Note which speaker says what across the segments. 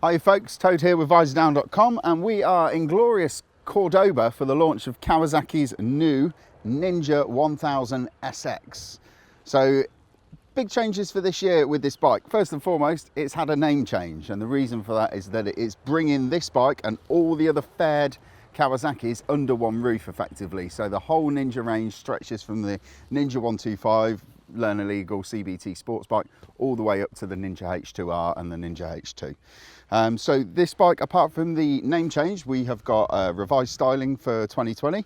Speaker 1: Hi folks, Toad here with Visordown.com, and we are in glorious Cordoba for the launch of Kawasaki's new Ninja 1000 SX. So big changes for this year with this bike. First and foremost, it's had a name change, and the reason for that is that it is bringing this bike and all the other fared Kawasaki's under one roof effectively. So the whole Ninja range stretches from the Ninja 125 Learner Legal CBT sports bike all the way up to the Ninja H2R and the Ninja H2. So this bike, apart from the name change, we have got revised styling for 2020.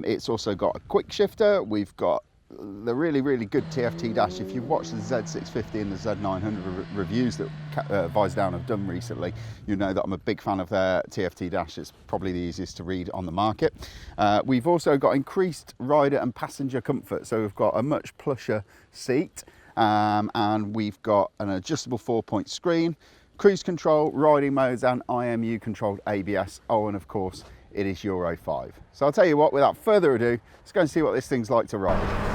Speaker 1: It's also got a quick shifter. We've got the really good TFT dash. If you've watched the Z650 and the Z900 reviews that Visordown have done recently, you know that I'm a big fan of their TFT dash. It's probably the easiest to read on the market. We've also got increased rider and passenger comfort, so we've got a much plusher seat, and we've got an adjustable 4-point screen, cruise control, riding modes, and IMU controlled ABS. Oh, and of course it is Euro 5. So I'll tell you what, without further ado, let's go and see what this thing's like to ride.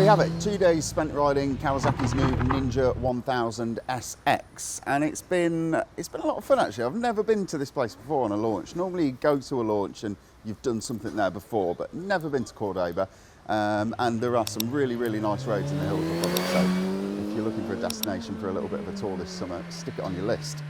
Speaker 1: Have it. 2 days spent riding Kawasaki's new Ninja 1000 SX, and it's been a lot of fun actually. I've never been to this place before on a launch. Normally you go to a launch and you've done something there before, but never been to Cordoba, and there are some really nice roads in the hills of it. So if you're looking for a destination for a little bit of a tour this summer, stick it on your list.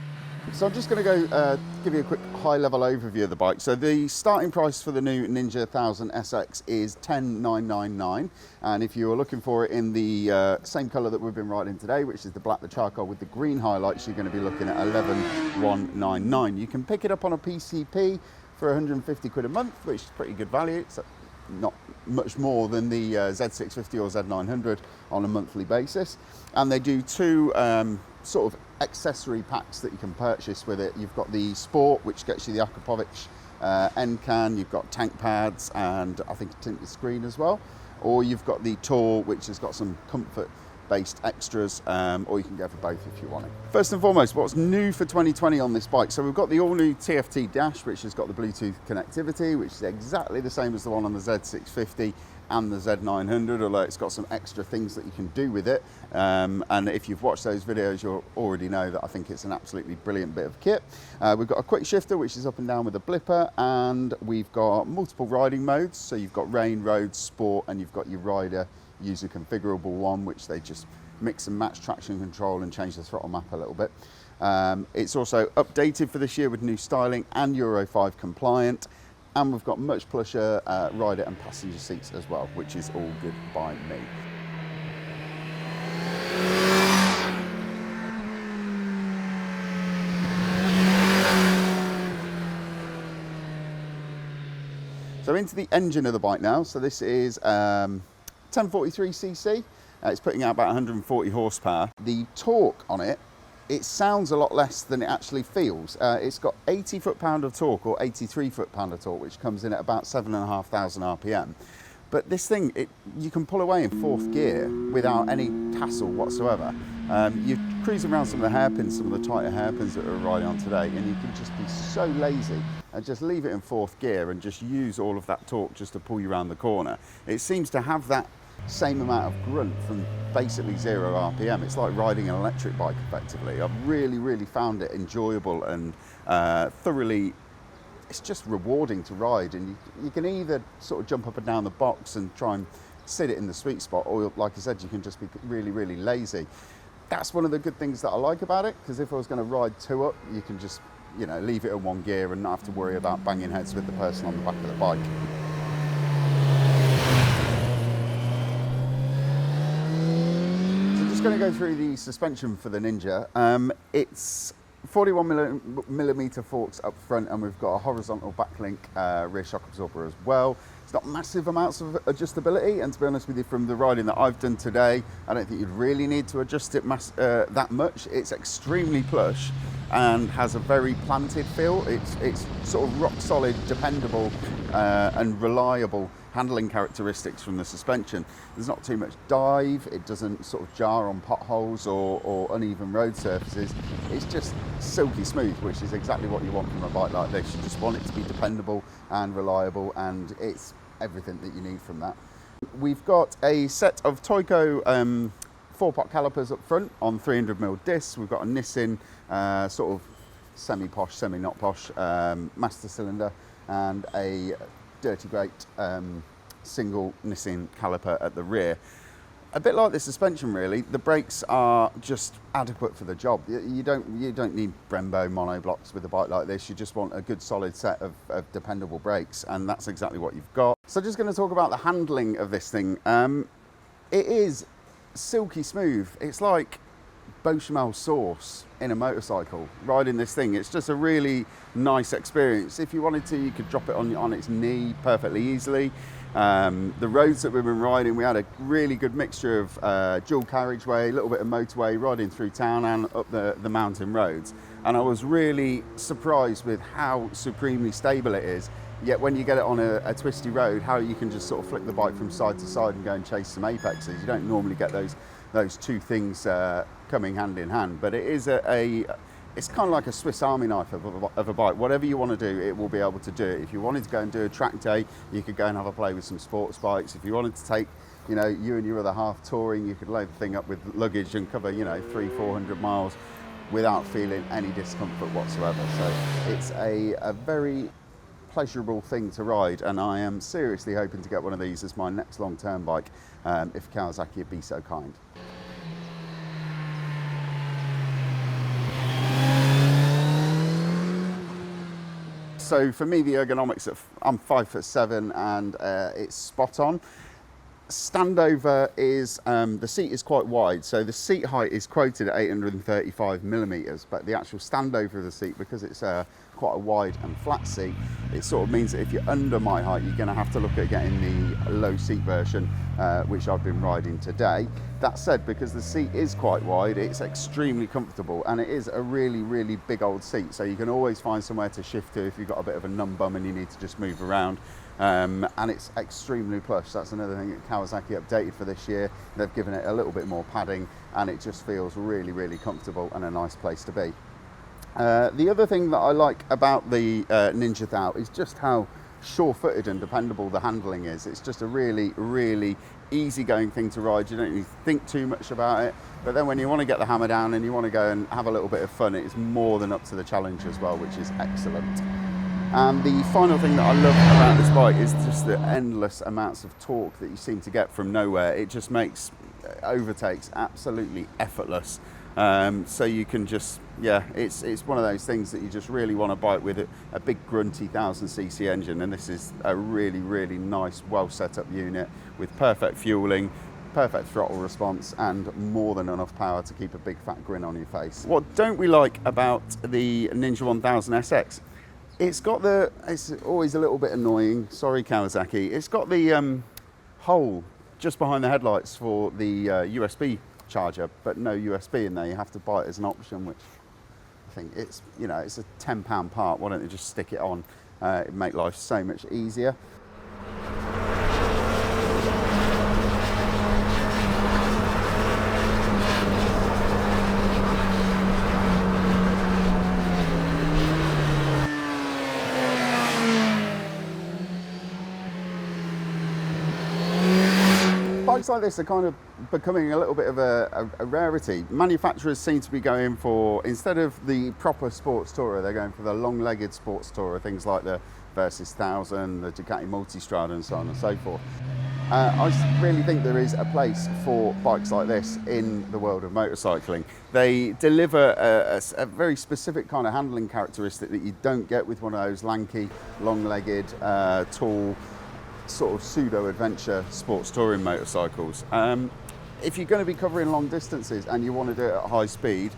Speaker 1: So I'm just going to go give you a quick high-level overview of the bike. So the starting price for the new Ninja 1000 SX is $10,999, and if you are looking for it in the same colour that we've been riding today, which is the black, the charcoal with the green highlights, you're going to be looking at $11,199. You can pick it up on a PCP for 150 quid a month, which is pretty good value. It's not much more than the Z650 or Z900 on a monthly basis, and they do two sort of accessory packs that you can purchase with it. You've got the Sport, which gets you the Akapovic end can, you've got tank pads, and I think a tinted screen as well, or you've got the Tour, which has got some comfort based extras, or you can go for both if you want it. First and foremost, what's new for 2020 on this bike? So we've got the all new TFT dash, which has got the Bluetooth connectivity, which is exactly the same as the one on the Z650 and the Z900, although it's got some extra things that you can do with it. And if you've watched those videos, you'll already know that I think it's an absolutely brilliant bit of kit. We've got a quick shifter, which is up and down with a blipper, and we've got multiple riding modes. So you've got rain, road, sport, and you've got your rider user configurable one, which they just mix and match traction control and change the throttle map a little bit. It's also updated for this year with new styling and Euro 5 compliant. And we've got much plusher rider and passenger seats as well, which is all good by me. So into the engine of the bike now. So this is 1043cc. It's putting out about 140 horsepower. The torque on it, it sounds a lot less than it actually feels. It's got 80 foot-pound of torque, or 83 foot-pound of torque, which comes in at about 7,500 RPM. But this thing, you can pull away in fourth gear without any hassle whatsoever. You cruise around some of the hairpins, some of the tighter hairpins that we're riding on today, and you can just be so lazy and just leave it in fourth gear and just use all of that torque just to pull you around the corner. It seems to have that same amount of grunt from basically 0 RPM. It's like riding an electric bike effectively. I've really found it enjoyable and thoroughly, it's just rewarding to ride, and you can either sort of jump up and down the box and try and sit it in the sweet spot, or like I said, you can just be really lazy. That's one of the good things that I like about it, because if I was going to ride two up, you can just, you know, leave it in one gear and not have to worry about banging heads with the person on the back of the bike. Going to go through the suspension for the Ninja. It's 41mm forks up front, and we've got a horizontal backlink rear shock absorber as well. It's not massive amounts of adjustability, and to be honest with you, from the riding that I've done today, I don't think you'd really need to adjust it that much. It's extremely plush and has a very planted feel. It's sort of rock solid, dependable, and reliable handling characteristics from the suspension. There's not too much dive, it doesn't sort of jar on potholes or uneven road surfaces. It's just silky smooth, which is exactly what you want from a bike like this. You just want it to be dependable and reliable, and it's everything that you need from that. We've got a set of Toyco 4-pot calipers up front on 300mm discs. We've got a Nissin sort of semi-posh, semi-not posh master cylinder, and a dirty great single Nissin caliper at the rear. A bit like the suspension really, the brakes are just adequate for the job. You don't need Brembo monoblocks with a bike like this. You just want a good solid set of dependable brakes, and that's exactly what you've got. So just going to talk about the handling of this thing. It is silky smooth. It's like bechamel sauce in a motorcycle riding this thing. It's just a really nice experience. If you wanted to, you could drop it on its knee perfectly easily. The roads that we've been riding, we had a really good mixture of dual carriageway, a little bit of motorway, riding through town and up the mountain roads, and I was really surprised with how supremely stable it is. Yet when you get it on a twisty road, how you can just sort of flick the bike from side to side and go and chase some apexes. You don't normally get those two things coming hand in hand, but it is it's kind of like a Swiss Army knife of a bike. Whatever you want to do, it will be able to do it. If you wanted to go and do a track day, you could go and have a play with some sports bikes. If you wanted to take, you and your other half touring, you could load the thing up with luggage and cover, 300-400 miles without feeling any discomfort whatsoever. So it's a very pleasurable thing to ride, and I am seriously hoping to get one of these as my next long-term bike, if Kawasaki would be so kind. So for me, the ergonomics, I'm 5'7", and it's spot on. Standover is, the seat is quite wide, so the seat height is quoted at 835mm, but the actual standover of the seat, because it's quite a wide and flat seat, it sort of means that if you're under my height, you're going to have to look at getting the low seat version, which I've been riding today. That said, because the seat is quite wide, it's extremely comfortable, and it is a really, really big old seat, so you can always find somewhere to shift to if you've got a bit of a numb bum and you need to just move around. And it's extremely plush. That's another thing that Kawasaki updated for this year. They've given it a little bit more padding, and it just feels really, really comfortable and a nice place to be. The other thing that I like about the Ninja Thou is just how sure-footed and dependable the handling is. It's just a really, really easy-going thing to ride. You don't really think too much about it, but then when you want to get the hammer down and you want to go and have a little bit of fun, it's more than up to the challenge as well, which is excellent. And the final thing that I love about this bike is just the endless amounts of torque that you seem to get from nowhere. It just makes overtakes absolutely effortless. So you can just, it's one of those things that you just really want to bike with a big grunty 1000cc engine, and this is a really, really nice, well set up unit with perfect fueling, perfect throttle response, and more than enough power to keep a big fat grin on your face. What don't we like about the Ninja 1000 SX? It's always a little bit annoying, sorry Kawasaki, it's got the hole just behind the headlights for the USB charger, but no USB in there. You have to buy it as an option, which I think it's a £10 part. Why don't they just stick it on? It'd make life so much easier. Bikes like this are kind of becoming a little bit of a rarity. Manufacturers seem to be going for, instead of the proper sports tourer, they're going for the long-legged sports tourer, things like the Versys 1000, the Ducati Multistrada, and so on and so forth. I really think there is a place for bikes like this in the world of motorcycling. They deliver a very specific kind of handling characteristic that you don't get with one of those lanky, long-legged, tall, sort of pseudo-adventure sports touring motorcycles. If you're going to be covering long distances and you want to do it at high speed,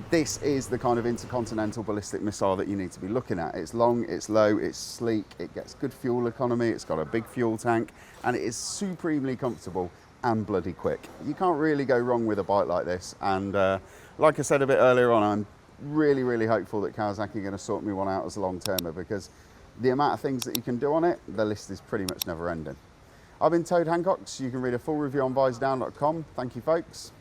Speaker 1: this is the kind of intercontinental ballistic missile that you need to be looking at. It's long, it's low, it's sleek, it gets good fuel economy, it's got a big fuel tank, and it is supremely comfortable and bloody quick. You can't really go wrong with a bike like this, and like I said a bit earlier on, I'm really, really hopeful that Kawasaki are going to sort me one out as a long-termer, because the amount of things that you can do on it, the list is pretty much never ending. I've been Toad Hancock. You can read a full review on Visordown.com. Thank you, folks.